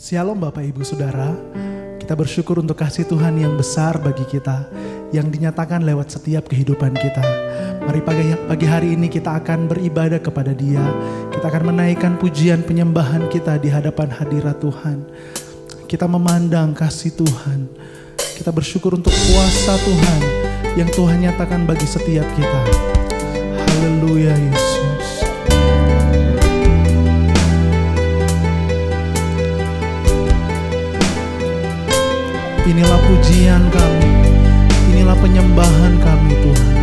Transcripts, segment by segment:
Shalom Bapak Ibu Saudara, kita bersyukur untuk kasih Tuhan yang besar bagi kita, yang dinyatakan lewat setiap kehidupan kita. Mari pagi hari ini kita akan beribadah kepada Dia. Kita akan menaikkan pujian penyembahan kita di hadapan hadirat Tuhan. Kita memandang kasih Tuhan. Kita bersyukur untuk kuasa Tuhan yang Tuhan nyatakan bagi setiap kita. Haleluya Yesus. Inilah pujian kami, inilah penyembahan kami Tuhan.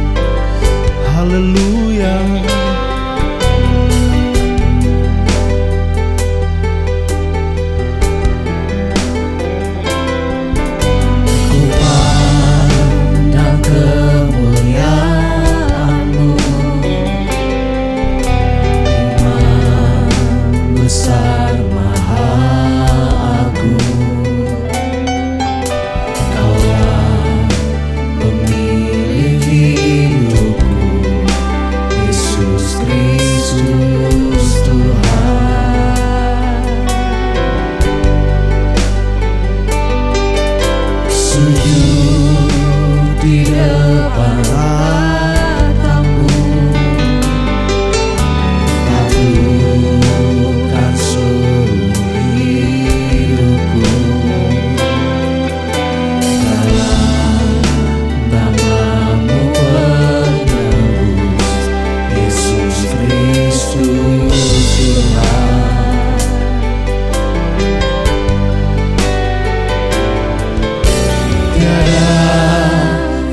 Haleluya. Ku pandang kemuliaan-Mu, Imam besar maha agung.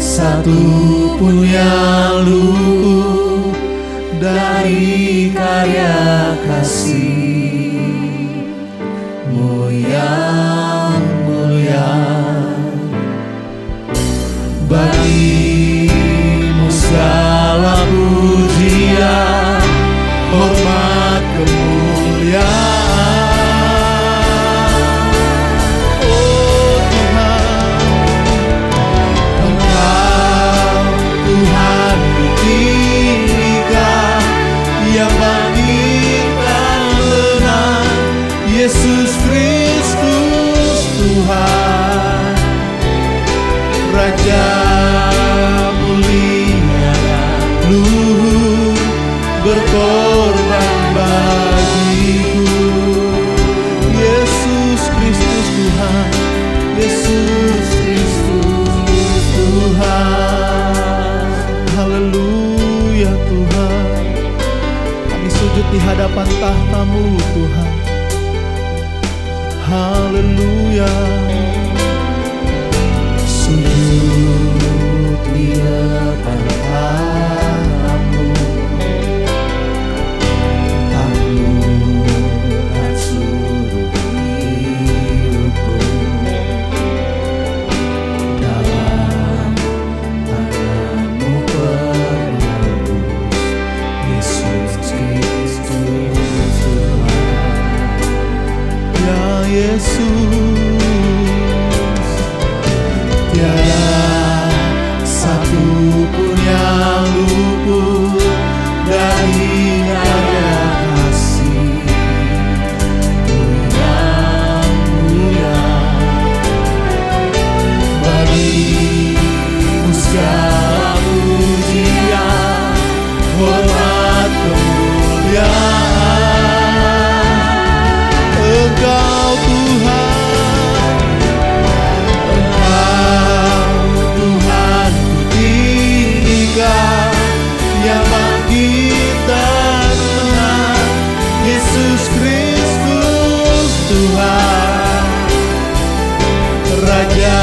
Satupun yang luput dari karya kasih-Mu yang mulia. Bagi-Mu segala pujian, hormat, kemuliaan. Yesus Kristus Tuhan, Raja mulia luhur, berkorban bagiku. Yesus Kristus Tuhan, Yesus Kristus Tuhan. Haleluya Tuhan, kami sujud di hadapan tahta-Mu Tuhan. Haleluya. Sujud di depan tahta-Mu, taklukkan seluruh hidupku. Dalam tangan-Mu penebus, Yesus Kristus Tuhan. Ya Yesus, tiada satupun yang luput dari karya kasih-Mu yang mulia. Bagi-Mu segala pujian, hormat, kemuliaan. Engkau Tuhan, Tuhan ku tinggikan, yang bangkitkan menang. Yesus Kristus Tuhan, Raja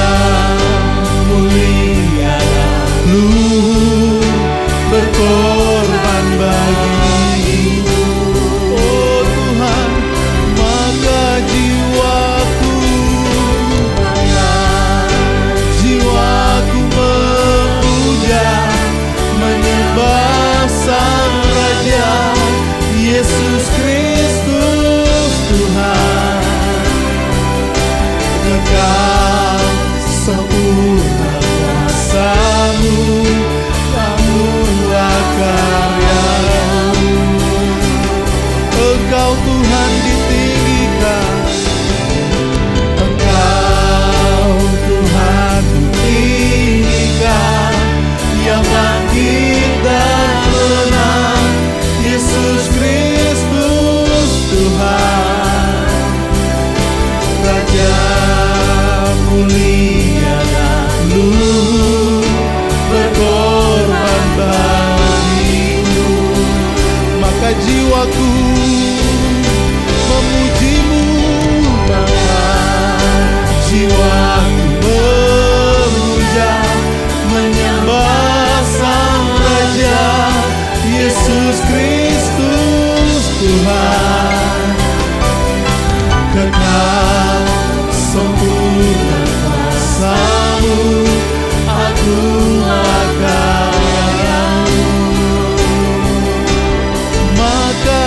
mulia dahulu berkorban bagimu. Maka jiwaku memujimu, Maka jiwaku memuja, menyembah Sang Raja Yesus Kristus Tuhan. Kekal sempurna kuasa-Mu, agunglah karya-Mu. maka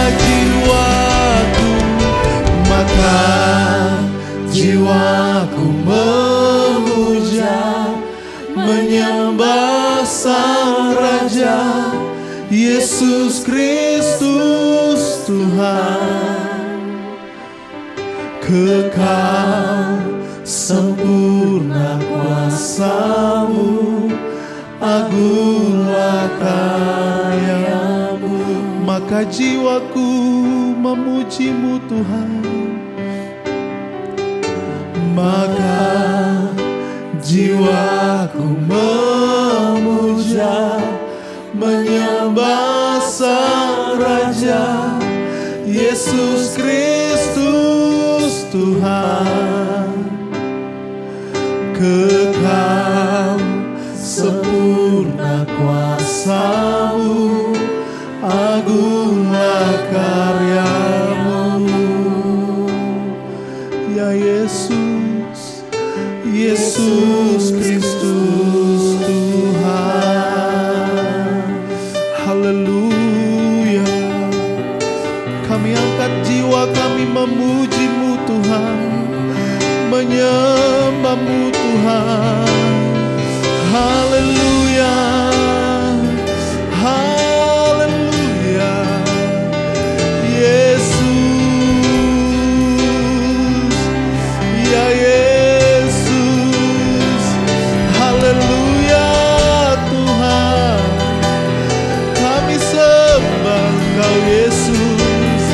jiwaku memuja, menyembah Sang Raja Yesus Kristus Tuhan. Kekal sempurna kuasa-Mu, agunglah karya-Mu. maka jiwaku memujimu Tuhan. Maka jiwaku memuja, menyembah Sang Raja Yesus Kristus Tuhan. Kekal sempurna kuasa-Mu, agunglah karya-Mu. Ya Yesus, Yesus Kristus Tuhan. haleluya. Kami angkat jiwa kami memujimu Tuhan, menyembahmu Tuhan. Haleluya, haleluya. Yesus, ya Yesus, haleluya Tuhan. Kami sembah Engkau Yesus,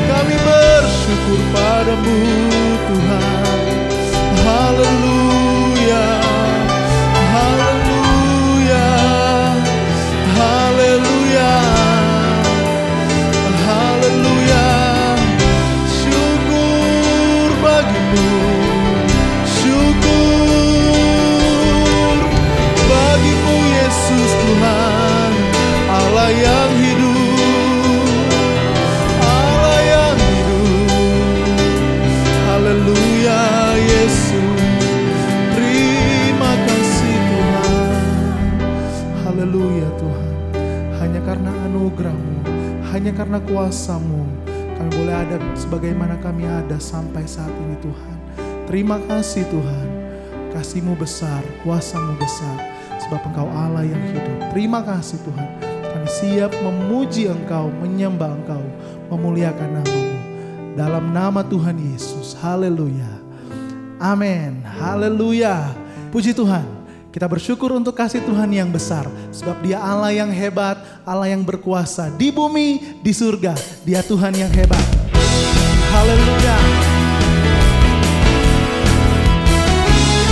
kami bersyukur padamu Tuhan. Haleluya, haleluya, haleluya, haleluya. Syukur bagimu, syukur bagimu Yesus Tuhan, Allah yang hidup, Allah yang hidup. Haleluya Yesus, terima kasih Tuhan. Haleluya Tuhan, hanya karena anugerah-Mu, hanya karena kuasa-Mu, kami boleh ada sebagaimana kami ada sampai saat ini Tuhan. Terima kasih Tuhan, kasih-Mu besar, kuasa-Mu besar, sebab Engkau Allah yang hidup. Terima kasih Tuhan, kami siap memuji Engkau, menyembah Engkau, memuliakan nama-Mu. Dalam nama Tuhan Yesus, haleluya. Amin, haleluya. Puji Tuhan, kita bersyukur untuk kasih Tuhan yang besar. Sebab Dia Allah yang hebat, Allah yang berkuasa di bumi, di surga. Dia Tuhan yang hebat. Haleluya.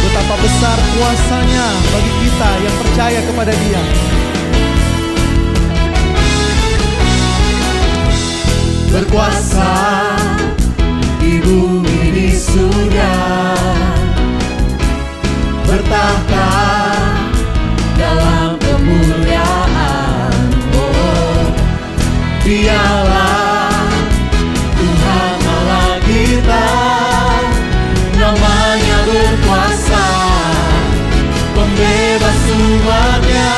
Betapa besar kuasa-Nya bagi kita yang percaya kepada Dia. Berkuasa di bumi di surga, bertahta dalam kemuliaan. Oh, Dialah Tuhan Allah kita, namanya berkuasa, pembebas umatnya.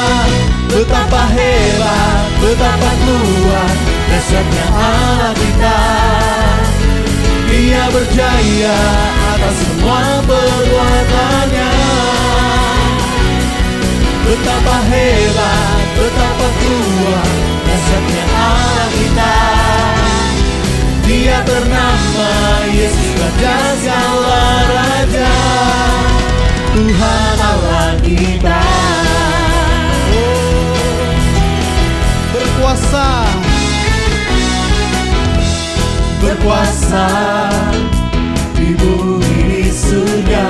Betapa hebat, betapa kuat dasarnya Allah kita. Dia berjaya atas semua perbuatannya. Betapa hebat, betapa kuat dasarnya Allah kita. Dia ternama Yesus Raja segala raja, Tuhan Allah kita. Berkuasa, berkuasa di bumi di surga,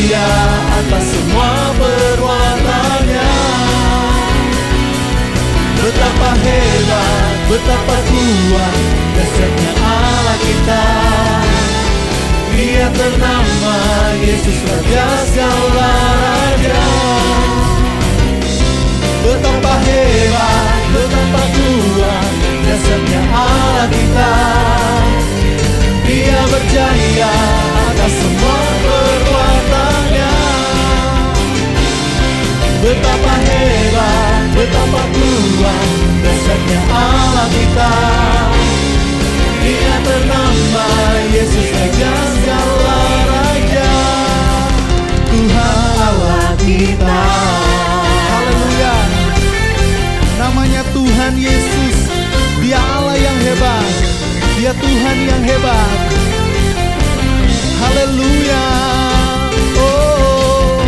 Dia atas semua perbuatannya. Betapa hebat, betapa kuat dahsyatnya Allah kita. Dia ternama Yesus Raja segala raja. Betapa hebat, betapa kuat dahsyatnya Allah kita. Dia berjaya atas semua perbuatannya. Betapa hebat, betapa kuat dahsyatnya Allah kita. Dia ternama Yesus Raja segala raja. Tuhan Allah kita. Haleluya. Namanya Tuhan Yesus. Dia Allah yang hebat. Dia Tuhan yang hebat. Haleluya. Oh.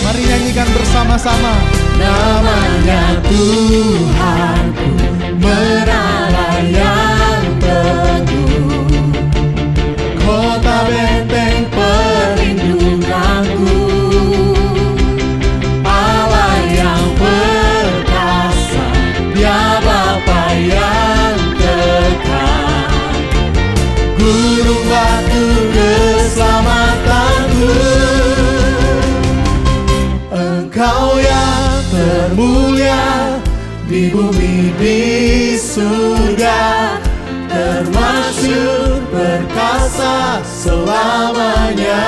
Mari nyanyikan bersama-sama. Namanya Tuhanku, menara yang teguh, kota benteng perlindunganku, Allah yang perkasa, Dia Bapa yang kekal, gunung batu keselamatanku. Engkau yang termulia di bumi di surga, termasyhur perkasa selamanya.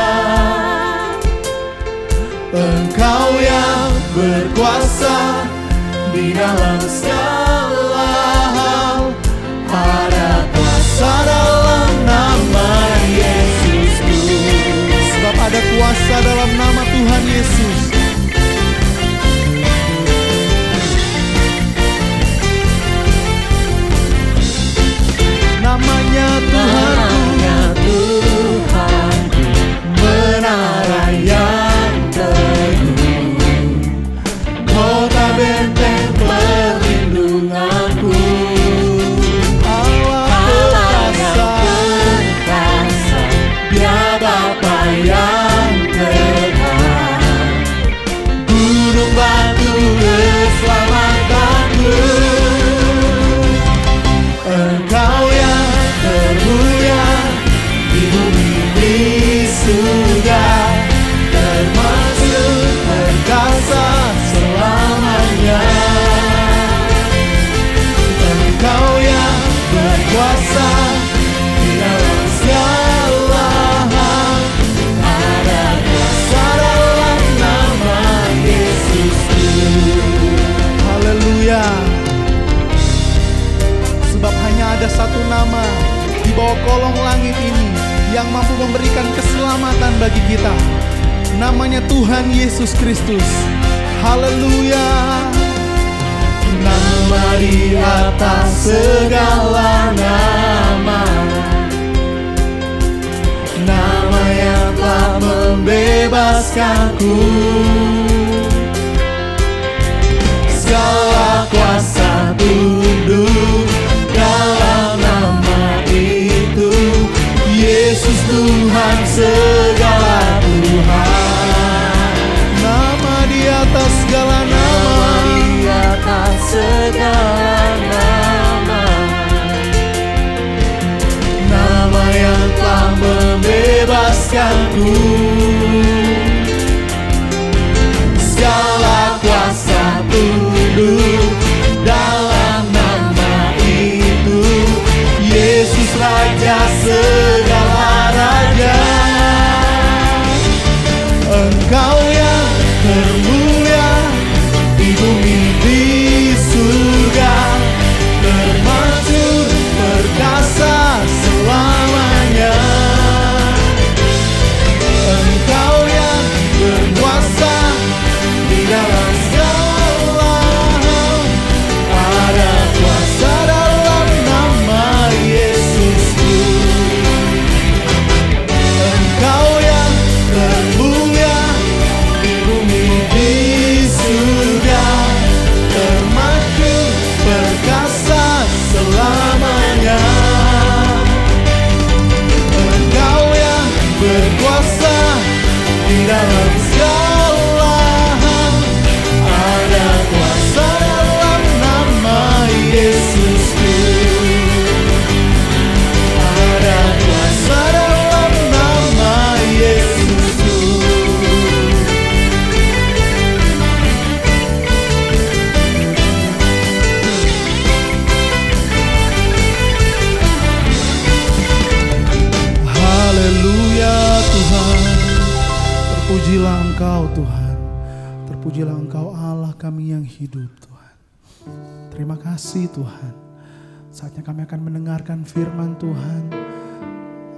Engkau yang berkuasa di dalam segala hal, ada kuasa dalam nama Yesusku. Sebab ada kuasa dalam nama Tuhan Yesus. Namanya Tuhanku, menara yang teguh, kota benteng perlindunganku, Allah perkasa, Dia Bapa yang kekal, gunung batu keselamatanku. Engkau yang termulia di bumi di surga, termasyhur perkasa selamanya. Engkau yang berkuasa di dalam segala hal, ada kuasa dalam nama Yesusku. Haleluya. Sebab hanya ada satu nama di bawah kolong langit ini yang mampu memberikan keselamatan bagi kita. Namanya Tuhan Yesus Kristus. Haleluya. Nama di atas segala nama, nama yang telah membebaskanku. Segala kuasa tunduk dalam nama itu, Yesus Tuhan segala Tuhan. Nama di atas segala nama, Di atas segala nama, nama yang telah membebaskanku. Segala kuasa tunduk dalam nama itu, Yesus Raja segala raja. Engkau yang termulia di bumi di surga, termasyhur perkasa selamanya. Engkau Tuhan. Terpujilah Engkau Allah kami yang hidup Tuhan. Terima kasih Tuhan. Saatnya kami akan mendengarkan firman Tuhan.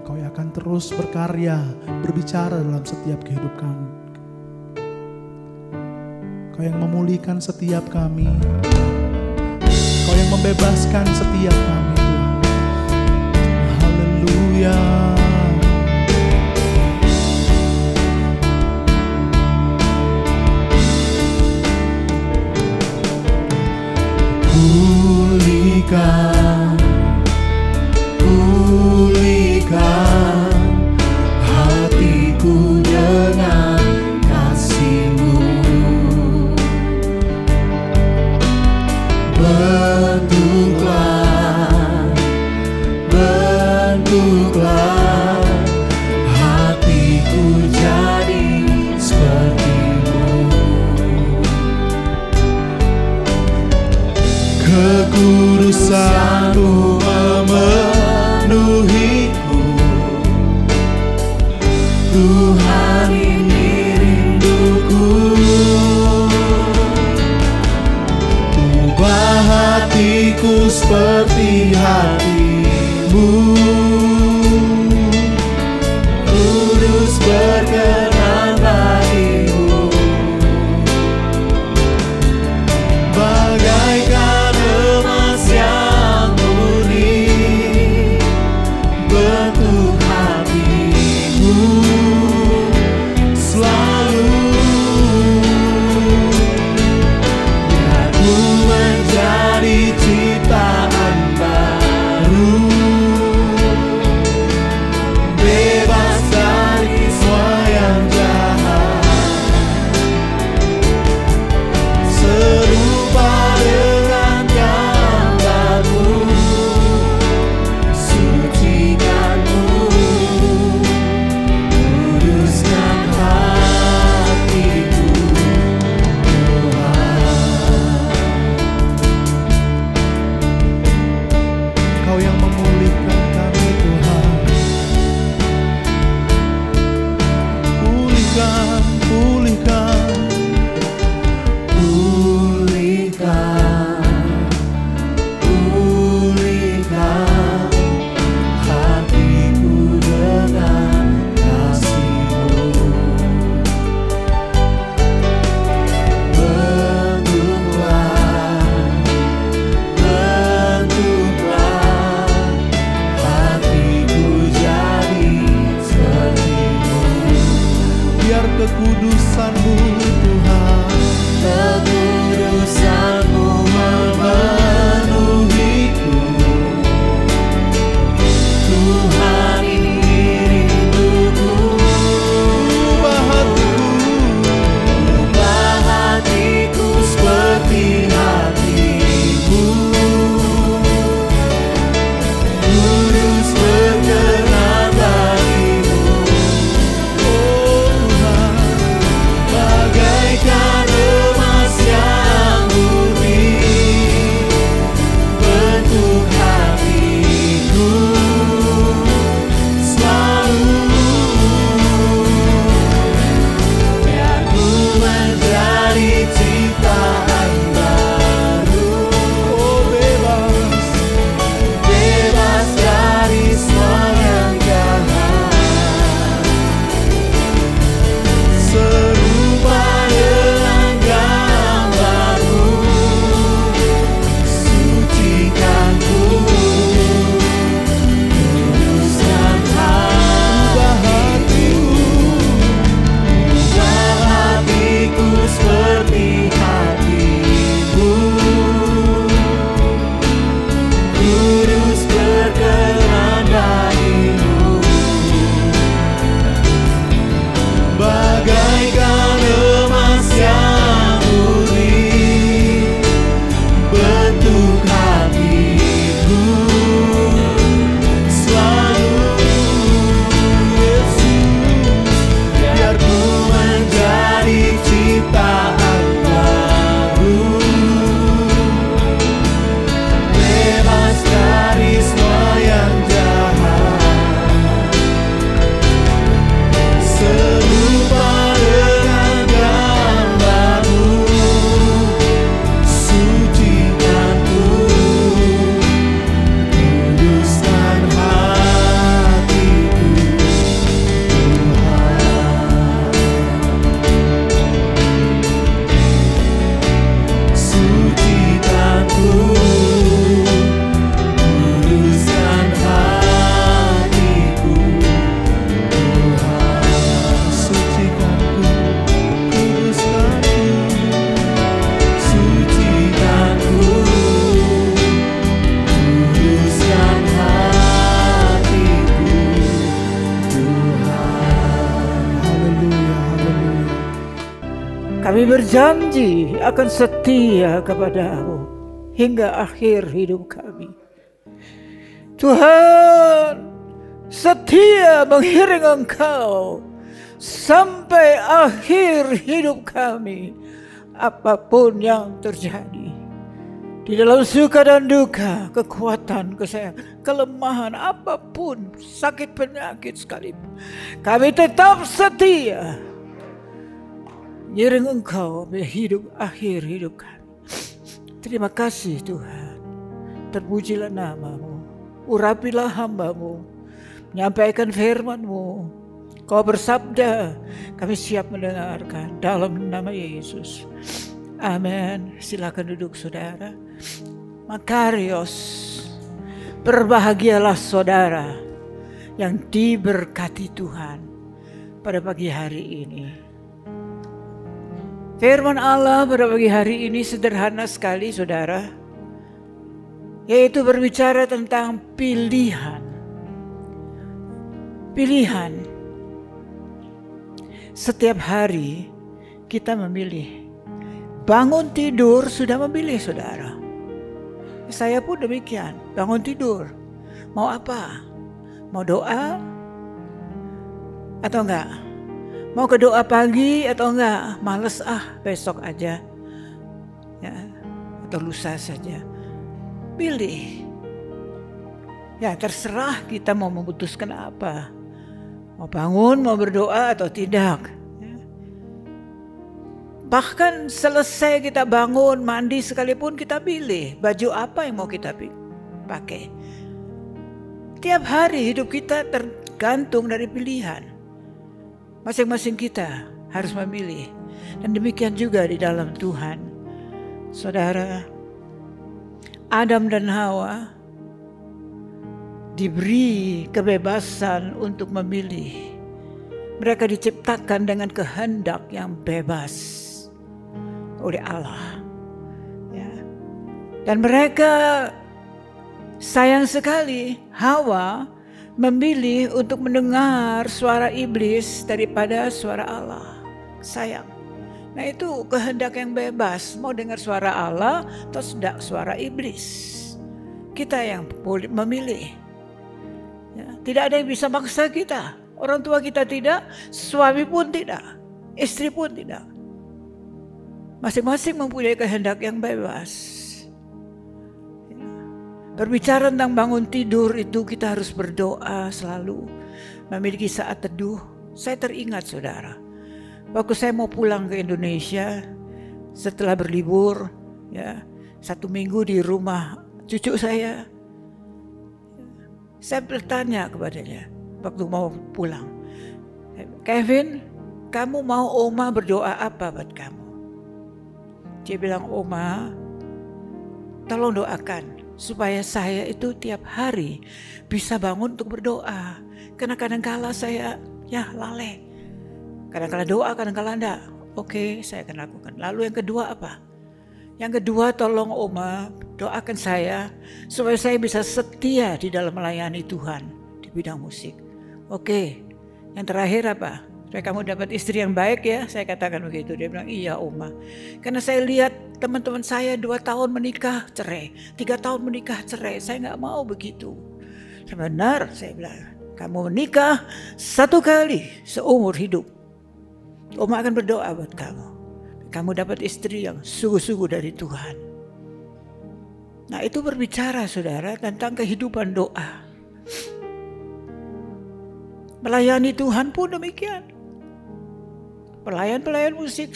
Engkau yang akan terus berkarya, berbicara dalam setiap kehidupan kami. Engkau yang memulihkan setiap kami. Engkau yang membebaskan setiap kami Tuhan. Haleluya. Pulihkan, pulihkan hatiku dengan kasih-Mu. Bentuklah, bentuklah hatiku jadi seperti-Mu. Kekudusan-Mu memenuhiku, Tuhan ini rinduku. Ubah hatiku seperti hati-Mu, kudus berkenan bagi-Mu. Bagaikan emas yang murni, bentuk hatiku selalu. Biar ku menjadi ciptaan baru, Kami berjanji akan setia kepadamu hingga akhir hidup kami. Tuhan, setia mengiring Engkau sampai akhir hidup kami, apapun yang terjadi. Di dalam suka dan duka, kekuatan, kesayangan, kelemahan, apapun, sakit penyakit sekalipun, kami tetap setia mengiring Engkau sampai akhir hidup kami. Terima kasih Tuhan. Terpujilah nama-Mu. Urapilah hamba-Mu, menyampaikan firman-Mu. Kau bersabda, kami siap mendengarkan dalam nama Yesus. Amin. Silakan duduk saudara. Makarios, berbahagialah saudara yang diberkati Tuhan pada pagi hari ini. Firman Allah pada pagi hari ini sederhana sekali saudara, yaitu berbicara tentang pilihan. Pilihan. Setiap hari kita memilih. Bangun tidur sudah memilih saudara. Saya pun demikian. Bangun tidur. Mau apa? Mau doa? Atau enggak? Mau ke doa pagi atau enggak? Males besok aja. Ya, atau lusa saja. Pilih. Ya terserah kita mau memutuskan apa. Mau bangun, mau berdoa atau tidak. Ya. Bahkan selesai kita bangun, mandi sekalipun kita pilih. Baju apa yang mau kita pakai. Tiap hari hidup kita tergantung dari pilihan. Masing-masing kita harus memilih. Dan demikian juga di dalam Tuhan. Saudara, Adam dan Hawa diberi kebebasan untuk memilih. Mereka diciptakan dengan kehendak yang bebas oleh Allah. Ya. Dan mereka sayang sekali Hawa memilih untuk mendengar suara iblis daripada suara Allah. Sayang. Nah itu kehendak yang bebas. Mau dengar suara Allah atau tidak suara iblis. Kita yang memilih. Ya, tidak ada yang bisa maksa kita. Orang tua kita tidak, suami pun tidak, istri pun tidak. Masing-masing mempunyai kehendak yang bebas. Ya. Berbicara tentang bangun tidur itu kita harus berdoa selalu. Memiliki saat teduh. Saya teringat saudara. Waktu saya mau pulang ke Indonesia setelah berlibur, ya 1 minggu di rumah cucu saya bertanya kepadanya waktu mau pulang, Kevin, kamu mau Oma berdoa apa buat kamu? Dia bilang, Oma, tolong doakan supaya saya itu tiap hari bisa bangun untuk berdoa. Karena kadang-kala saya lalai. Kadang-kala doa, kadang-kala enggak. Oke, saya akan lakukan. Lalu yang kedua apa? Yang kedua, tolong Oma doakan saya supaya saya bisa setia di dalam melayani Tuhan di bidang musik. Oke, yang terakhir apa? Supaya kamu dapat istri yang baik ya, saya katakan begitu. Dia bilang, iya Oma. Karena saya lihat teman-teman saya 2 tahun menikah cerai, 3 tahun menikah cerai. Saya nggak mau begitu. Benar, saya bilang. Kamu menikah 1 kali seumur hidup. Oma akan berdoa buat kamu. Kamu dapat istri yang sungguh-sungguh dari Tuhan. Nah itu berbicara saudara tentang kehidupan doa. Melayani Tuhan pun demikian. Pelayan-pelayan musik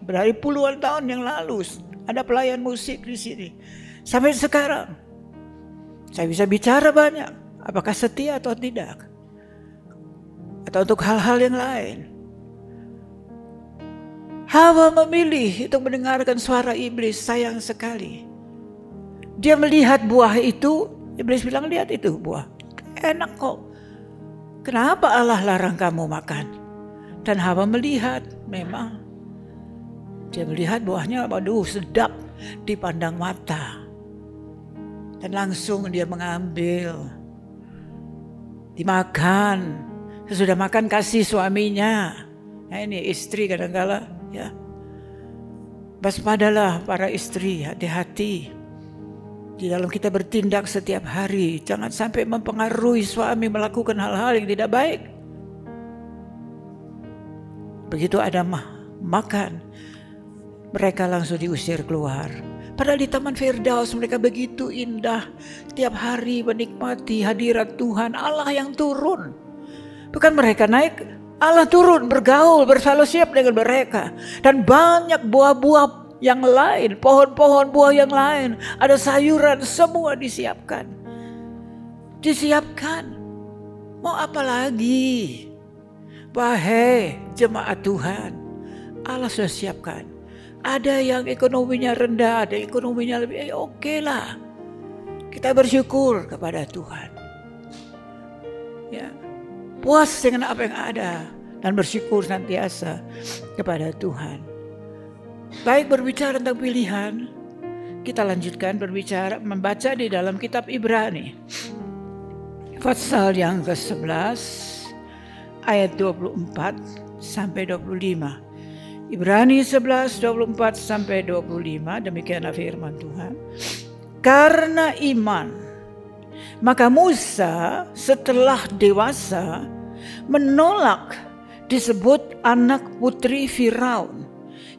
dari puluhan tahun yang lalu ada pelayan musik di sini. Sampai sekarang saya bisa bicara banyak. Apakah setia atau tidak? Atau untuk hal-hal yang lain. Hawa memilih untuk mendengarkan suara iblis, sayang sekali. Dia melihat buah itu, iblis bilang lihat itu buah. Enak kok. Kenapa Allah larang kamu makan? Dan Hawa melihat, memang. Dia melihat buahnya, waduh sedap dipandang mata. Dan langsung dia mengambil. Dimakan. Sesudah makan kasih suaminya. Nah ini istri kadang-kala ya. Waspadalah para istri, hati-hati di dalam kita bertindak setiap hari. Jangan sampai mempengaruhi suami melakukan hal-hal yang tidak baik. Begitu ada makan, mereka langsung diusir keluar. Padahal di Taman Firdaus mereka begitu indah. Tiap hari menikmati hadirat Tuhan, Allah yang turun. Bukan mereka naik, Allah turun, bergaul, berfellowship dengan mereka. Dan banyak buah-buah yang lain, pohon-pohon buah yang lain, ada sayuran, semua disiapkan. Disiapkan. Mau apa lagi? Wahai jemaat Tuhan, Allah sudah siapkan. Ada yang ekonominya rendah, ada yang ekonominya lebih, oke lah. Kita bersyukur kepada Tuhan. Ya, puas dengan apa yang ada dan bersyukur senantiasa kepada Tuhan. Baik, berbicara tentang pilihan, kita lanjutkan berbicara, membaca di dalam kitab Ibrani. Pasal yang ke-11 ayat 24 sampai 25. Ibrani 11, 24 sampai 25, demikianlah firman Tuhan. Karena iman, maka Musa setelah dewasa menolak disebut anak putri Firaun.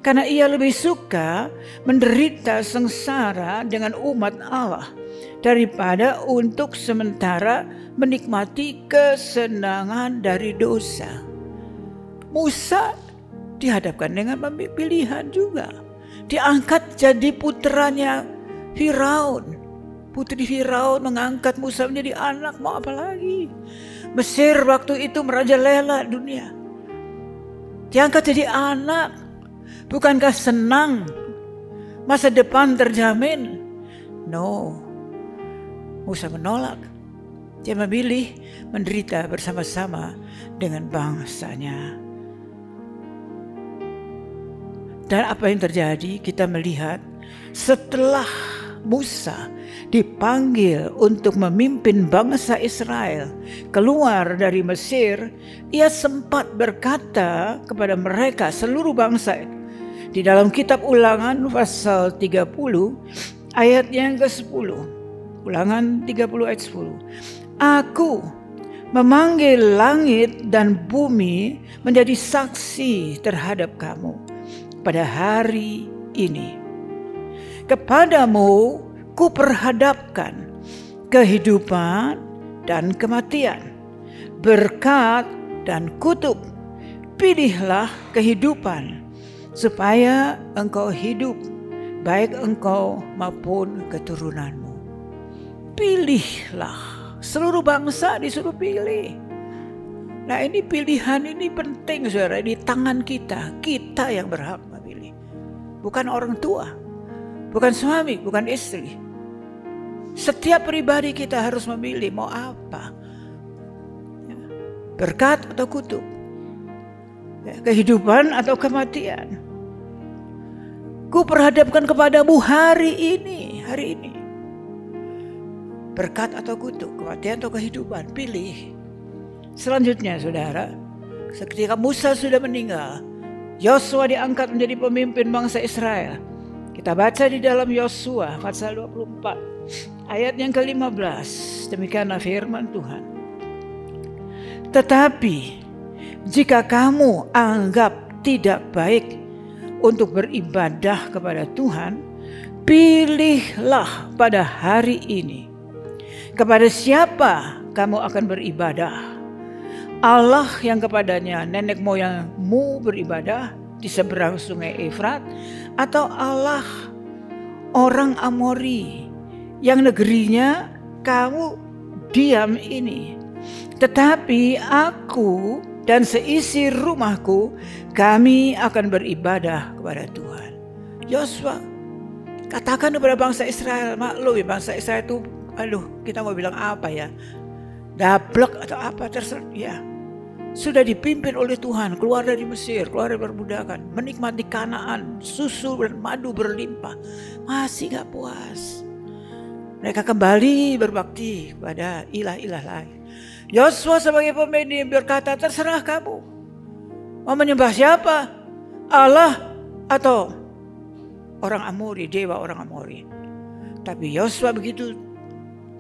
Karena ia lebih suka menderita sengsara dengan umat Allah daripada untuk sementara menikmati kesenangan dari dosa. Musa dihadapkan dengan pilihan juga. Diangkat jadi putranya Firaun. Putri Firaun mengangkat Musa menjadi anak, mau apa lagi? Mesir waktu itu merajalela dunia. Diangkat jadi anak. Bukankah senang? Masa depan terjamin? No. Musa menolak. Dia memilih menderita bersama-sama dengan bangsanya. Dan apa yang terjadi? Kita melihat setelah Musa dipanggil untuk memimpin bangsa Israel keluar dari Mesir, ia sempat berkata kepada mereka, seluruh bangsa, di dalam kitab Ulangan pasal 30 ayat yang ke-10. Ulangan 30 ayat 10. Aku memanggil langit dan bumi menjadi saksi terhadap kamu pada hari ini. Kepadamu kuperhadapkan kehidupan dan kematian, berkat dan kutuk. Pilihlah kehidupan supaya engkau hidup, baik engkau maupun keturunanmu. Pilihlah. Seluruh bangsa disuruh pilih. Nah, ini pilihan ini penting, saudara, di tangan kita. Kita yang berhak memilih. Bukan orang tua, bukan suami, bukan istri. Setiap pribadi kita harus memilih mau apa. Berkat atau kutuk. Kehidupan atau kematian. Ku perhadapkan kepadamu hari ini. Berkat atau kutuk, kematian atau kehidupan, pilih. Selanjutnya saudara, ketika Musa sudah meninggal, Yosua diangkat menjadi pemimpin bangsa Israel. Kita baca di dalam Yosua pasal 24 ayat yang ke-15. Demikianlah firman Tuhan. Tetapi jika kamu anggap tidak baik untuk beribadah kepada Tuhan, pilihlah pada hari ini kepada siapa kamu akan beribadah. Allah yang kepadanya nenek moyangmu beribadah di seberang sungai Efrat, atau Allah orang Amori yang negerinya kamu diam ini. Tetapi aku dan seisi rumahku, kami akan beribadah kepada Tuhan. Yosua katakan kepada bangsa Israel, maklum ya, bangsa Israel itu, kita mau bilang apa ya, dablek atau apa terserah ya. Sudah dipimpin oleh Tuhan, keluar dari Mesir, keluar dari perbudakan, menikmati Kanaan, susu dan madu berlimpah, masih gak puas. Mereka kembali berbakti kepada ilah-ilah lain. Yosua sebagai pemimpin berkata, terserah kamu mau menyembah siapa, Allah atau orang Amori, dewa orang Amori. Tapi Yosua begitu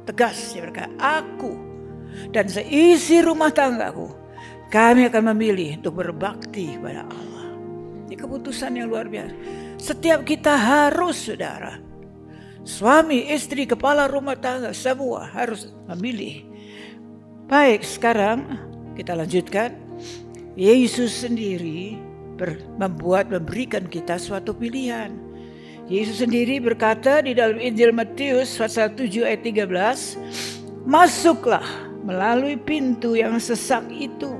tegas, dia berkata, aku dan seisi rumah tanggaku, kami akan memilih untuk berbakti kepada Allah. Ini keputusan yang luar biasa. Setiap kita harus, saudara, suami, istri, kepala rumah tangga, semua harus memilih. Baik, sekarang kita lanjutkan. Yesus sendiri memberikan kita suatu pilihan. Yesus sendiri berkata di dalam Injil Matius pasal 7 ayat 13, masuklah melalui pintu yang sesak itu,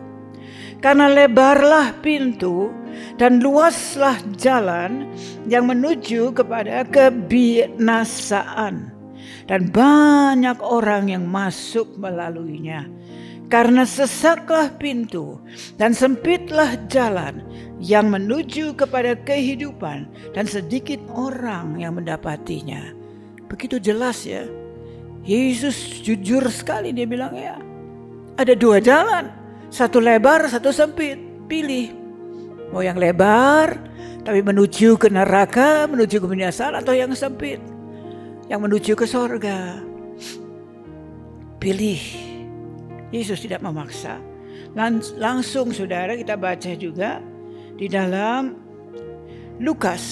karena lebarlah pintu dan luaslah jalan yang menuju kepada kebinasaan, dan banyak orang yang masuk melaluinya. Karena sesaklah pintu dan sempitlah jalan yang menuju kepada kehidupan, dan sedikit orang yang mendapatinya. Begitu jelas ya. Yesus jujur sekali, dia bilang ya, ada dua jalan, satu lebar, satu sempit. Pilih mau yang lebar tapi menuju ke neraka, menuju ke kebinasaan, atau yang sempit yang menuju ke sorga. Pilih. Yesus tidak memaksa. Langsung saudara kita baca juga di dalam Lukas.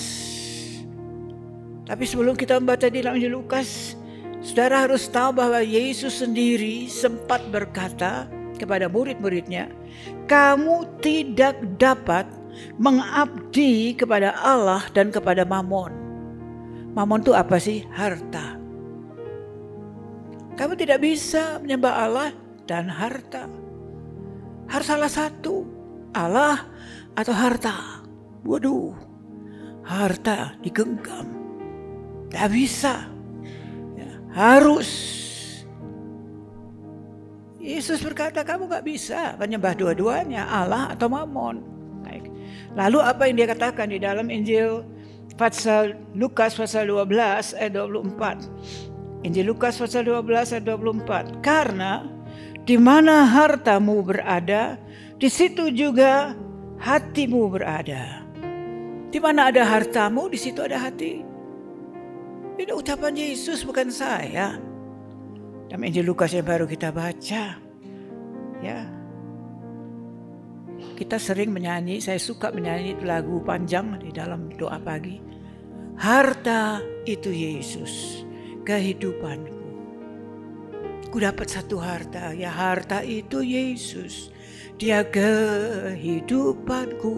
Tapi sebelum kita membaca di dalam Lukas, saudara harus tahu bahwa Yesus sendiri sempat berkata kepada murid-muridnya, kamu tidak dapat mengabdi kepada Allah dan kepada Mamon. Mamon itu apa sih? Harta. Kamu tidak bisa menyembah Allah dan harta. Harus salah satu, Allah atau harta. Waduh, harta digenggam, tidak bisa ya, harus. Yesus berkata kamu gak bisa menyembah dua-duanya, Allah atau Mamon. Baik. Lalu apa yang dia katakan di dalam Injil pasal Lukas pasal 12 ayat 24. Injil Lukas pasal 12 ayat 24. Karena di mana hartamu berada, di situ juga hatimu berada. Di mana ada hartamu, di situ ada hati. Ini ucapan Yesus, bukan saya. Dalam Injil Lukas yang baru kita baca, ya, kita sering menyanyi. Saya suka menyanyi lagu panjang di dalam doa pagi. Harta itu Yesus, kehidupanku. Ku dapat satu harta, ya harta itu Yesus, dia kehidupanku.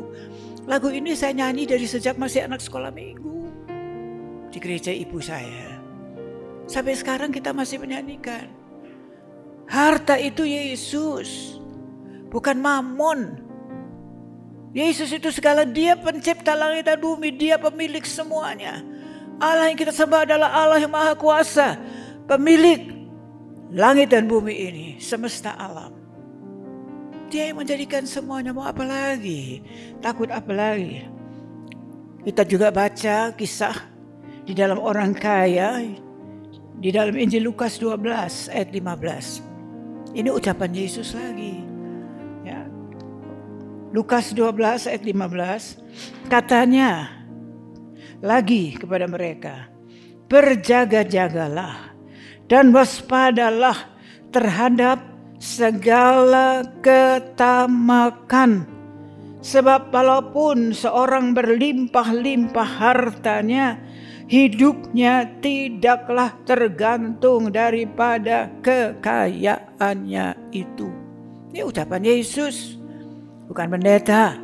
Lagu ini saya nyanyi dari sejak masih anak sekolah minggu di gereja ibu saya. Sampai sekarang kita masih menyanyikan. Harta itu Yesus, bukan Mamon. Yesus itu segala, dia pencipta langit dan bumi, dia pemilik semuanya. Allah yang kita sembah adalah Allah yang maha kuasa, pemilik langit dan bumi ini, semesta alam. Dia yang menjadikan semuanya, mau apa lagi? Takut apa lagi? Kita juga baca kisah di dalam orang kaya di dalam Injil Lukas 12 ayat 15. Ini ucapan Yesus lagi. Ya. Lukas 12 ayat 15, katanya lagi kepada mereka, berjaga-jagalah dan waspadalah terhadap segala ketamakan. Sebab walaupun seorang berlimpah-limpah hartanya, hidupnya tidaklah tergantung daripada kekayaannya itu. Ini ucapan Yesus, bukan pendeta.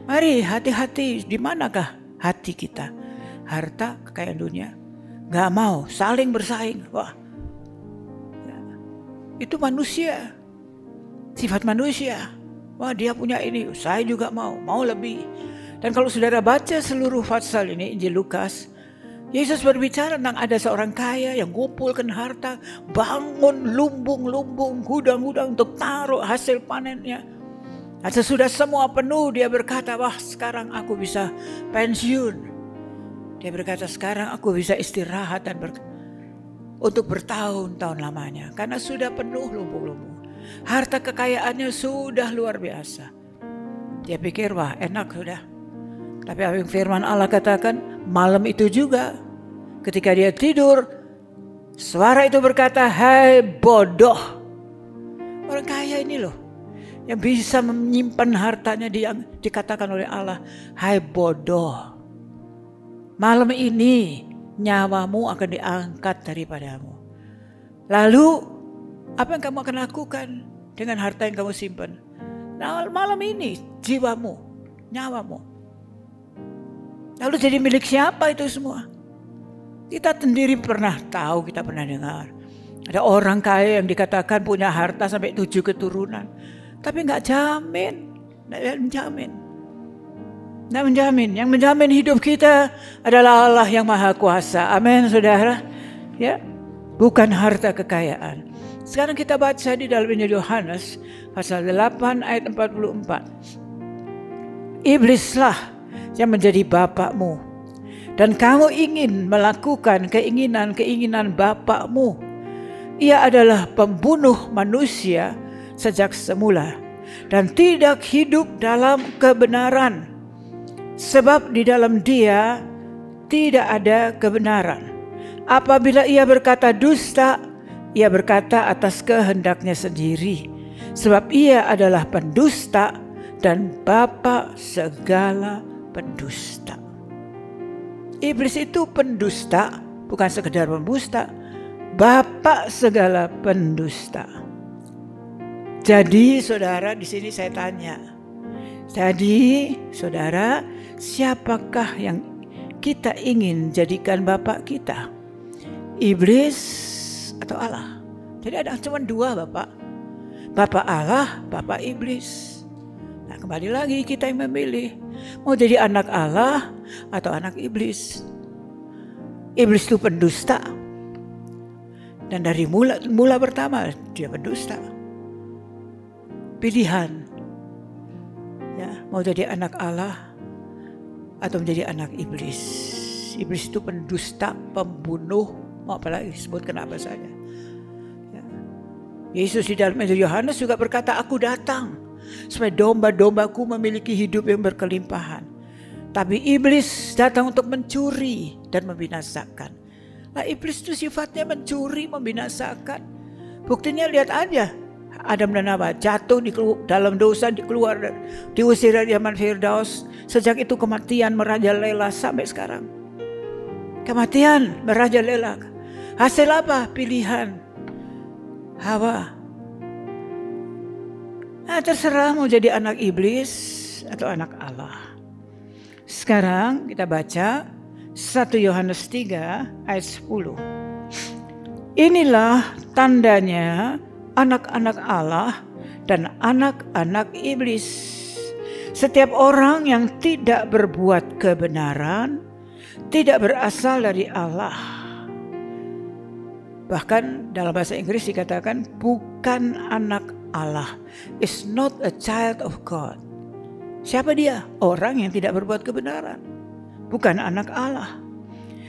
Mari hati-hati, di manakah hati kita? Harta, kekayaan dunia. Gak mau saling bersaing. Wah, itu manusia, sifat manusia. Wah, dia punya ini, saya juga mau lebih. Dan kalau saudara baca seluruh pasal ini Injil Lukas, Yesus berbicara tentang ada seorang kaya yang ngumpulkan harta, bangun lumbung-lumbung, gudang-gudang untuk taruh hasil panennya. Dan sesudah semua penuh, dia berkata, wah sekarang aku bisa pensiun. Dia berkata, sekarang aku bisa istirahat dan untuk bertahun-tahun lamanya. Karena sudah penuh lumbung-lumbung. Harta kekayaannya sudah luar biasa. Dia pikir, wah enak sudah. Tapi apa yang firman Allah katakan, malam itu juga ketika dia tidur, suara itu berkata, hai bodoh. Orang kaya ini loh, yang bisa menyimpan hartanya, dikatakan oleh Allah, hai bodoh. Malam ini nyawamu akan diangkat daripadamu. Lalu apa yang kamu akan lakukan dengan harta yang kamu simpan? Nah, malam ini jiwamu, nyawamu. Lalu jadi milik siapa itu semua? Kita sendiri pernah tahu, kita pernah dengar. Ada orang kaya yang dikatakan punya harta sampai 7 keturunan. Tapi nggak menjamin. Yang menjamin hidup kita adalah Allah yang Maha Kuasa. Amin, saudara. Ya, bukan harta kekayaan. Sekarang kita baca di dalam Injil Yohanes pasal 8 ayat 44. Iblislah yang menjadi bapakmu, dan kamu ingin melakukan keinginan bapakmu. Ia adalah pembunuh manusia sejak semula dan tidak hidup dalam kebenaran, sebab di dalam dia tidak ada kebenaran. Apabila ia berkata dusta, ia berkata atas kehendaknya sendiri, sebab ia adalah pendusta dan bapa segala pendusta. Iblis itu pendusta, bukan sekedar pendusta, bapa segala pendusta. Jadi saudara, di sini saya tanya. Jadi saudara, siapakah yang kita ingin jadikan bapak kita? Iblis atau Allah? Jadi ada cuma 2 bapak. Bapak Allah, bapak iblis. Nah, kembali lagi kita yang memilih. Mau jadi anak Allah atau anak iblis. Iblis itu pendusta. Dan dari mula pertama dia pendusta. Pilihan. Ya, mau jadi anak Allah atau menjadi anak iblis. Iblis itu pendusta, pembunuh, mau apalagi sebutkan apa saja. Ya. Yesus di dalam Injil Yohanes juga berkata, aku datang supaya domba-dombaku memiliki hidup yang berkelimpahan. Tapi iblis datang untuk mencuri dan membinasakan. Nah, iblis itu sifatnya mencuri, membinasakan. Buktinya lihat aja. Adam dan Hawa jatuh dalam dosa, diusir dari Taman Firdaus. Sejak itu kematian merajalela sampai sekarang. Kematian merajalela. Hasil apa? Pilihan Hawa. Nah, terserah mau jadi anak iblis atau anak Allah. Sekarang kita baca 1 Yohanes 3 ayat 10. Inilah tandanya anak-anak Allah dan anak-anak iblis. Setiap orang yang tidak berbuat kebenaran tidak berasal dari Allah. Bahkan dalam bahasa Inggris dikatakan bukan anak Allah. Is not a child of God. Siapa dia? Orang yang tidak berbuat kebenaran. Bukan anak Allah.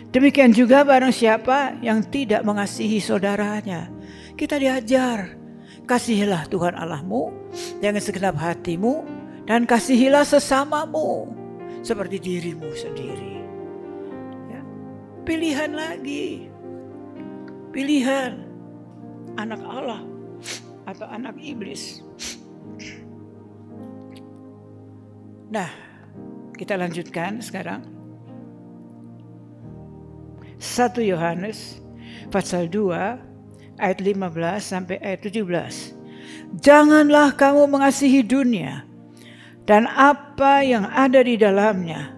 Demikian juga barang siapa yang tidak mengasihi saudaranya. Kita diajar, kasihilah Tuhan Allahmu dengan segenap hatimu dan kasihilah sesamamu seperti dirimu sendiri. Ya. Pilihan lagi. Pilihan anak Allah atau anak iblis. Nah, kita lanjutkan sekarang. 1 Yohanes pasal 2 ayat 15 sampai ayat 17. Janganlah kamu mengasihi dunia dan apa yang ada di dalamnya.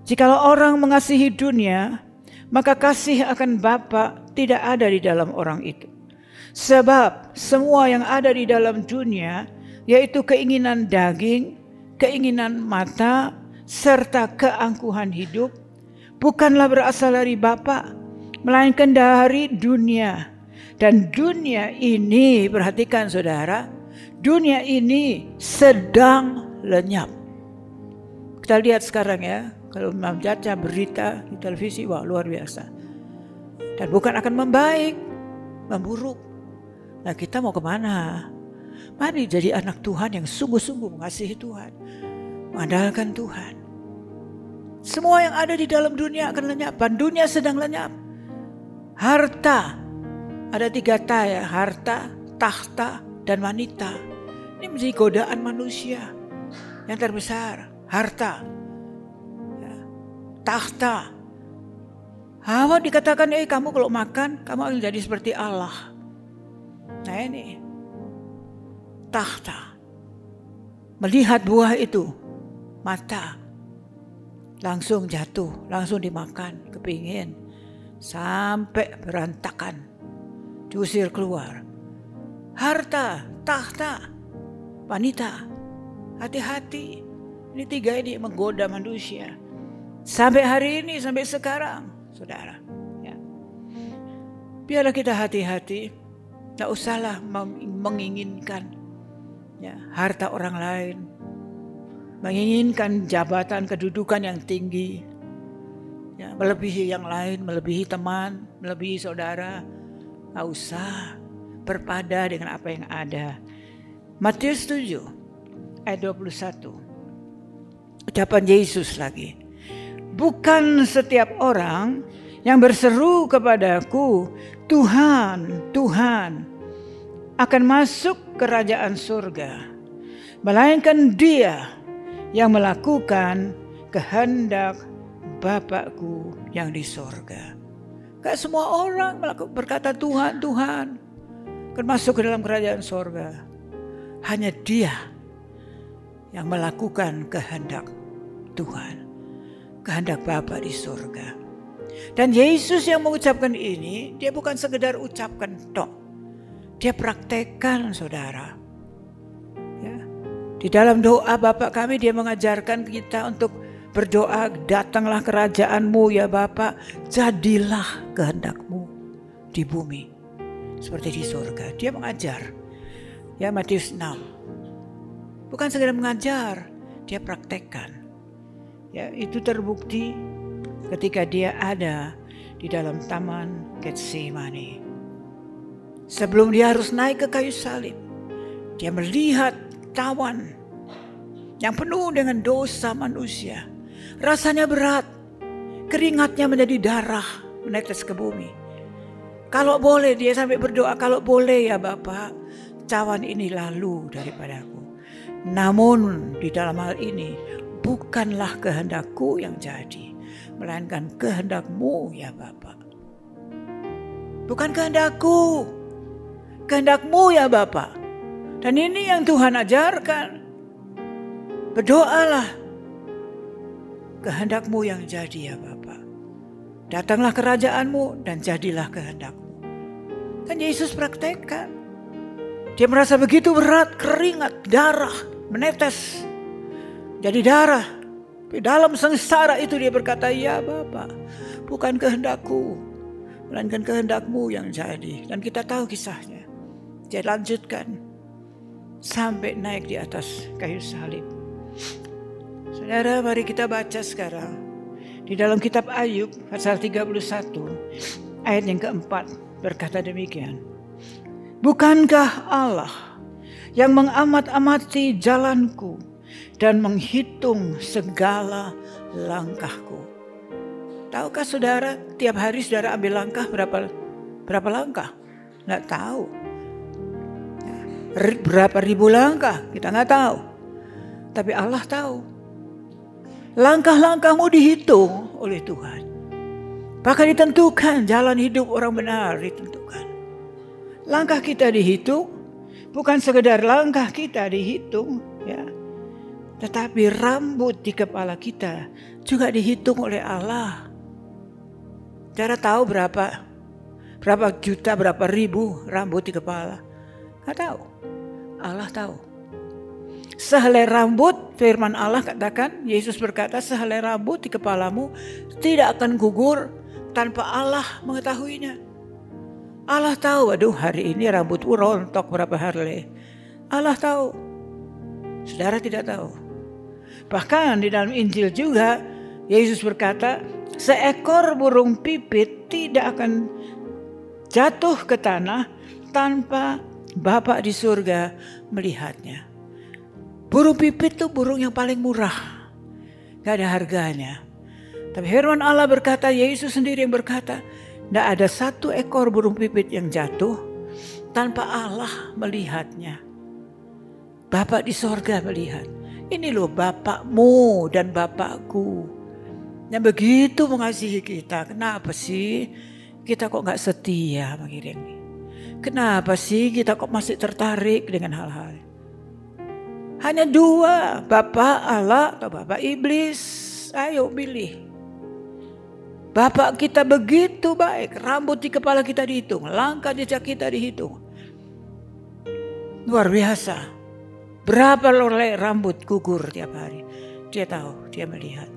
Jikalau orang mengasihi dunia, maka kasih akan Bapa tidak ada di dalam orang itu. Sebab semua yang ada di dalam dunia, yaitu keinginan daging, keinginan mata, serta keangkuhan hidup, bukanlah berasal dari Bapa, melainkan dari dunia. Dan dunia ini, perhatikan saudara, dunia ini sedang lenyap. Kita lihat sekarang ya, kalau membaca berita di televisi, wah luar biasa. Dan bukan akan membaik, memburuk. Nah, kita mau kemana? Mari jadi anak Tuhan yang sungguh-sungguh mengasihi Tuhan, mengandalkan Tuhan. Semua yang ada di dalam dunia akan lenyap. Dan dunia sedang lenyap. Harta. Ada 3 ta ya. Harta, tahta, dan wanita. Ini menjadi godaan manusia. Yang terbesar. Harta. Ya. Tahta. Hawa dikatakan, kamu kalau makan, kamu akan jadi seperti Allah. Nah ini. Tahta. Melihat buah itu. Mata. Langsung jatuh, langsung dimakan, kepingin. Sampai berantakan. Diusir keluar. Harta, tahta, wanita. Hati-hati. Ini 3 ini menggoda manusia. Sampai hari ini, sampai sekarang, saudara. Ya. Biarlah kita hati-hati. Tidak usahlah menginginkan ya, harta orang lain. Menginginkan jabatan kedudukan yang tinggi. Ya, melebihi yang lain, melebihi teman, melebihi saudara. Tidak usah berpada dengan apa yang ada. Matius 7 ayat 21. Ucapan Yesus lagi. Bukan setiap orang yang berseru kepadaku, Tuhan, Tuhan, akan masuk kerajaan surga. Melainkan dia yang melakukan kehendak Bapakku yang di surga. Gak semua orang berkata Tuhan, Tuhan akan masuk ke dalam kerajaan surga. Hanya dia yang melakukan kehendak Tuhan. Kehendak Bapa di surga. Dan Yesus yang mengucapkan ini, dia bukan sekedar ucapkan tok. Dia praktekkan, saudara. Ya. Di dalam doa Bapa kami, dia mengajarkan kita untuk berdoa, datanglah kerajaan-Mu ya Bapa, jadilah kehendak-Mu di bumi seperti di surga. Dia mengajar. Ya, Matius 6. Bukan sekedar mengajar, dia praktekkan. Ya, itu terbukti ketika dia ada di dalam taman Getsemani. Sebelum dia harus naik ke kayu salib, dia melihat tawan yang penuh dengan dosa manusia. Rasanya berat, keringatnya menjadi darah menetes ke bumi. Kalau boleh dia sampai berdoa, kalau boleh ya Bapa, cawan ini lalu daripadaku. Namun di dalam hal ini bukanlah kehendakku yang jadi, melainkan kehendak-Mu ya Bapa. Bukan kehendakku, kehendak-Mu ya Bapa. Dan ini yang Tuhan ajarkan. Berdoalah, kehendak-Mu yang jadi ya Bapa. Datanglah kerajaan-Mu dan jadilah kehendak-Mu. Kan Yesus praktekkan. Dia merasa begitu berat, keringat, darah menetes. Jadi darah. Di dalam sengsara itu dia berkata, ya Bapa, bukan kehendakku, melainkan kehendak-Mu yang jadi. Dan kita tahu kisahnya. Dia lanjutkan sampai naik di atas kayu salib. Saudara, mari kita baca sekarang di dalam kitab Ayub pasal 31 ayat yang keempat berkata demikian. Bukankah Allah yang mengamat-amati jalanku dan menghitung segala langkahku? Tahukah saudara, tiap hari saudara ambil langkah berapa langkah? Nggak tahu. Berapa ribu langkah? Kita nggak tahu. Tapi Allah tahu. Langkah-langkahmu dihitung oleh Tuhan. Bahkan ditentukan, jalan hidup orang benar ditentukan. Langkah kita dihitung, bukan sekedar langkah kita dihitung, ya. Tetapi rambut di kepala kita juga dihitung oleh Allah. Saudara tahu berapa juta, berapa ribu rambut di kepala? Nggak tahu. Allah tahu. Sehelai rambut, firman Allah katakan, Yesus berkata, sehelai rambut di kepalamu tidak akan gugur tanpa Allah mengetahuinya. Allah tahu, aduh hari ini rambutku rontok berapa helai. Allah tahu. Saudara tidak tahu. Bahkan di dalam Injil juga, Yesus berkata, seekor burung pipit tidak akan jatuh ke tanah tanpa Bapa di surga melihatnya. Burung pipit itu burung yang paling murah. Gak ada harganya. Tapi firman Allah berkata, Yesus sendiri yang berkata, tidak ada satu ekor burung pipit yang jatuh tanpa Allah melihatnya. Bapa di sorga melihat. Ini loh Bapakmu dan Bapakku yang begitu mengasihi kita. Kenapa sih kita kok gak setia mengiringi? Kenapa sih kita kok masih tertarik dengan hal-hal? Hanya dua, Bapak Allah atau Bapak Iblis. Ayo pilih. Bapak kita begitu baik, rambut di kepala kita dihitung, langkah jejak kita dihitung. Luar biasa. Berapa lolek rambut gugur tiap hari. Dia tahu, dia melihat.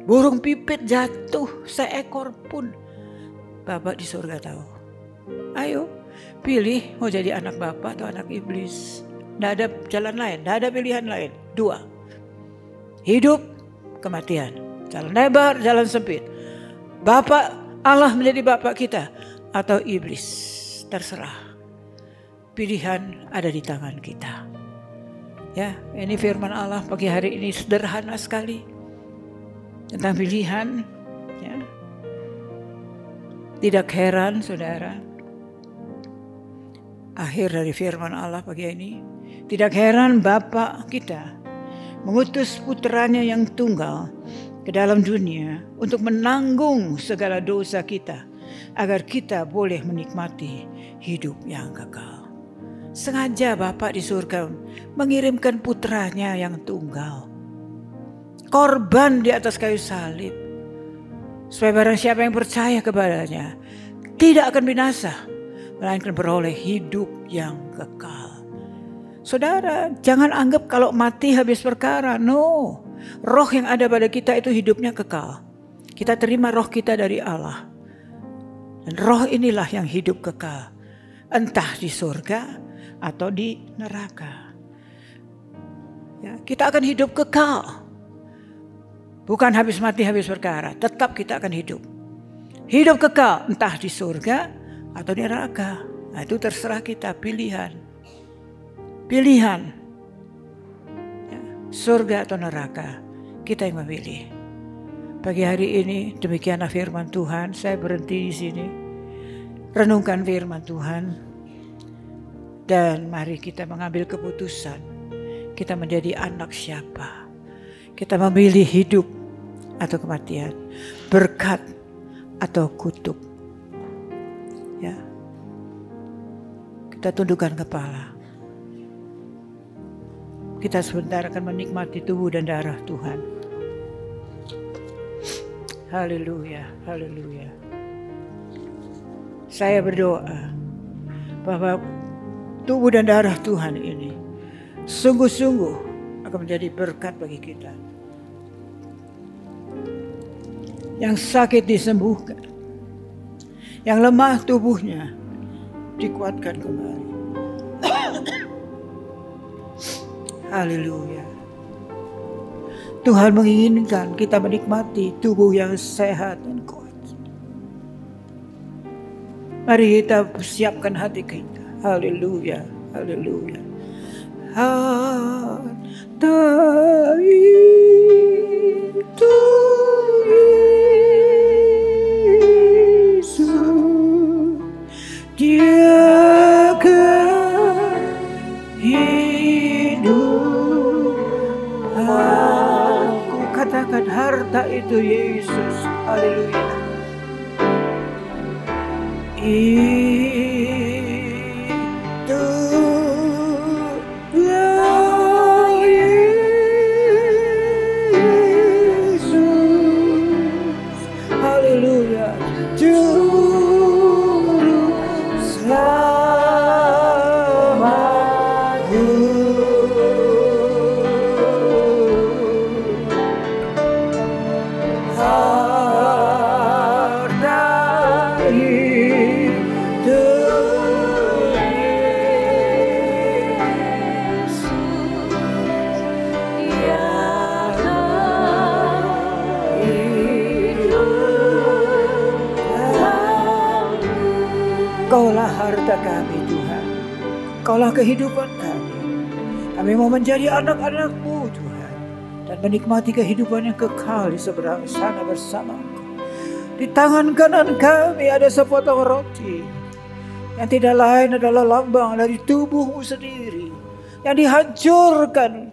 Burung pipit jatuh seekor pun. Bapak di surga tahu. Ayo pilih mau jadi anak Bapak atau anak iblis. Tidak ada jalan lain, tidak ada pilihan lain. Dua. Hidup, kematian. Jalan lebar, jalan sempit. Bapak Allah menjadi Bapak kita atau iblis. Terserah. Pilihan ada di tangan kita. Ya, ini firman Allah pagi hari ini sederhana sekali. Tentang pilihan. Ya. Tidak heran saudara. Akhir dari firman Allah pagi ini. Tidak heran Bapa kita mengutus putranya yang tunggal ke dalam dunia untuk menanggung segala dosa kita. Agar kita boleh menikmati hidup yang kekal. Sengaja Bapa di surga mengirimkan putranya yang tunggal. Korban di atas kayu salib. Supaya barang siapa yang percaya kepadanya tidak akan binasa. Melainkan beroleh hidup yang kekal. Saudara, jangan anggap kalau mati habis perkara. No. Roh yang ada pada kita itu hidupnya kekal. Kita terima roh kita dari Allah. Dan roh inilah yang hidup kekal. Entah di surga atau di neraka. Ya, kita akan hidup kekal. Bukan habis mati habis perkara. Tetap kita akan hidup. Hidup kekal entah di surga atau di neraka. Nah, itu terserah kita, pilihan. Pilihan. Ya, surga atau neraka. Kita yang memilih. Pagi hari ini demikianlah firman Tuhan. Saya berhenti di sini. Renungkan firman Tuhan. Dan mari kita mengambil keputusan. Kita menjadi anak siapa. Kita memilih hidup atau kematian. Berkat atau kutuk. Ya. Kita tundukkan kepala. Kita sebentar akan menikmati tubuh dan darah Tuhan. Haleluya, haleluya. Saya berdoa bahwa tubuh dan darah Tuhan ini sungguh-sungguh akan menjadi berkat bagi kita. Yang sakit disembuhkan. Yang lemah tubuhnya dikuatkan kembali. Haleluya. Tuhan menginginkan kita menikmati tubuh yang sehat dan kuat. Mari kita siapkan hati kita. Haleluya, haleluya. Harta itu Yesus, Dia akan hidup. Aku katakan harta itu Yesus. Haleluya. Kaulah harta kami Tuhan. Kaulah kehidupan kami. Kami mau menjadi anak-anak-Mu Tuhan. dan menikmati kehidupan yang kekal di seberang sana bersama Engkau. Di tangan kanan kami ada sepotong roti yang tidak lain adalah lambang dari tubuh-Mu sendiri yang dihancurkan.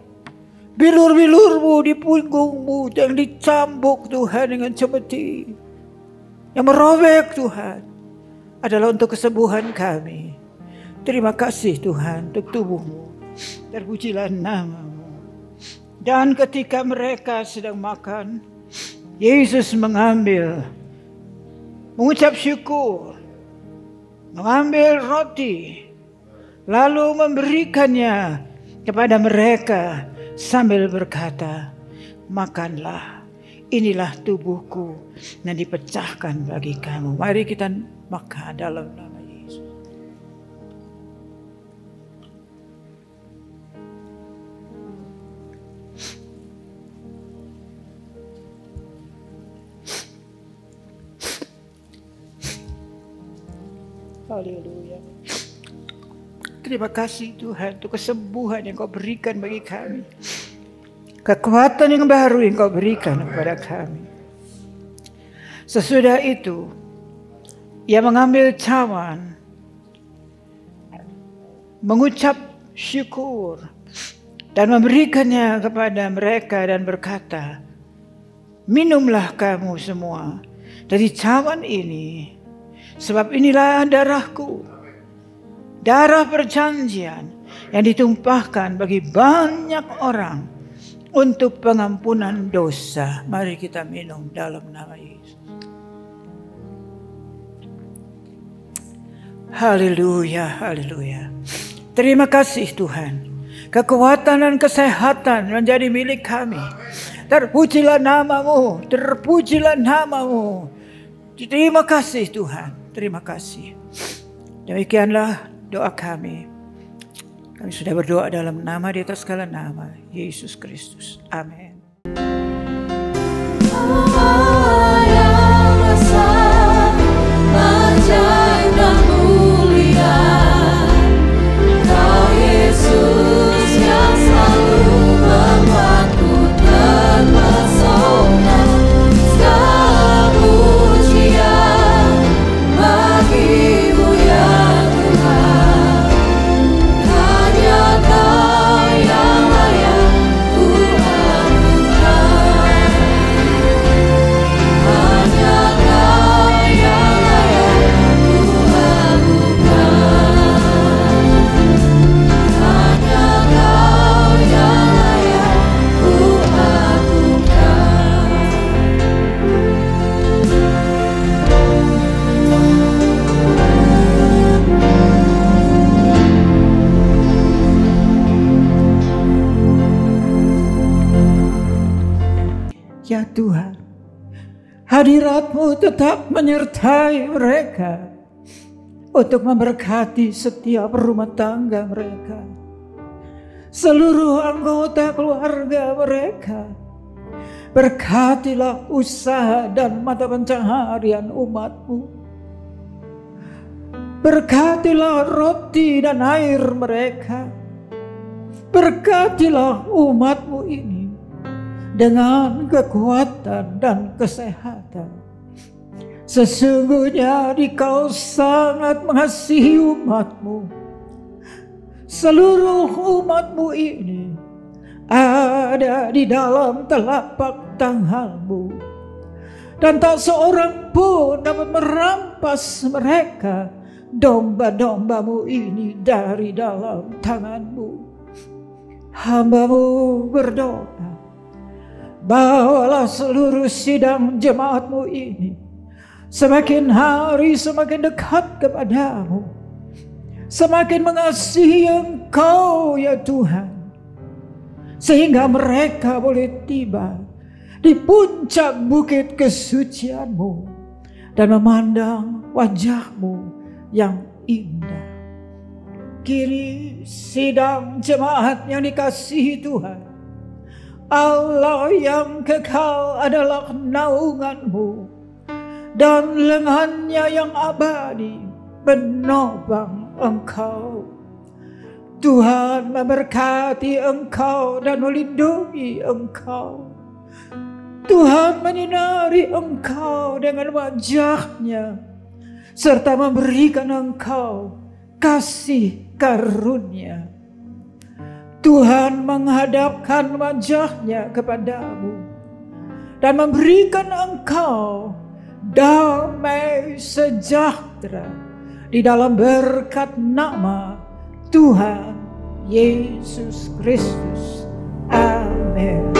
Bilur-bilur-Mu di punggung-Mu yang dicambuk Tuhan dengan cemeti, yang merobek Tuhan, adalah untuk kesembuhan kami. Terima kasih Tuhan untuk tubuh-Mu. Terpujilah nama-Mu. Dan ketika mereka sedang makan, Yesus mengucap syukur, mengambil roti, lalu memberikannya kepada mereka sambil berkata, makanlah, inilah tubuhku yang dipecahkan bagi kamu. Mari kita makan dalam nama Yesus. Haleluya. Terima kasih Tuhan untuk kesembuhan yang Kau berikan bagi kami. Kekuatan yang baru yang Kau berikan kepada kami. Sesudah itu, Ia mengambil cawan, mengucap syukur, dan memberikannya kepada mereka dan berkata, minumlah kamu semua dari cawan ini, sebab inilah darahku, darah perjanjian yang ditumpahkan bagi banyak orang untuk pengampunan dosa. Mari kita minum dalam nama Yesus. Haleluya, haleluya. Terima kasih Tuhan. Kekuatan dan kesehatan menjadi milik kami. Terpujilah nama-Mu, terpujilah nama-Mu. Terima kasih Tuhan, terima kasih. Demikianlah doa kami. Kami sudah berdoa dalam nama di atas segala nama, Yesus Kristus. Amin. Ya Tuhan, hadirat-Mu tetap menyertai mereka untuk memberkati setiap rumah tangga mereka, seluruh anggota keluarga mereka. Berkatilah usaha dan mata pencaharian umat-Mu. Berkatilah roti dan air mereka. Berkatilah umat-Mu ini dengan kekuatan dan kesehatan. Sesungguhnya Engkau sangat mengasihi umat-Mu. Seluruh umat-Mu ini ada di dalam telapak tangan-Mu, dan tak seorang pun dapat merampas mereka, domba-domba-Mu ini, dari dalam tangan-Mu. Hamba-Mu berdoa, bawalah seluruh sidang jemaat-Mu ini semakin hari semakin dekat kepadamu, semakin mengasihi Engkau ya Tuhan, sehingga mereka boleh tiba di puncak bukit kesucian-Mu dan memandang wajah-Mu yang indah. Kini sidang jemaat yang dikasihi Tuhan, Allah yang kekal adalah naungan-Mu, dan lengannya yang abadi menopang Engkau. Tuhan memberkati engkau dan melindungi engkau. Tuhan menyinari engkau dengan wajah-Nya serta memberikan engkau kasih karunia. Tuhan menghadapkan wajah-Nya kepadamu dan memberikan engkau damai sejahtera di dalam berkat nama Tuhan Yesus Kristus. Amin.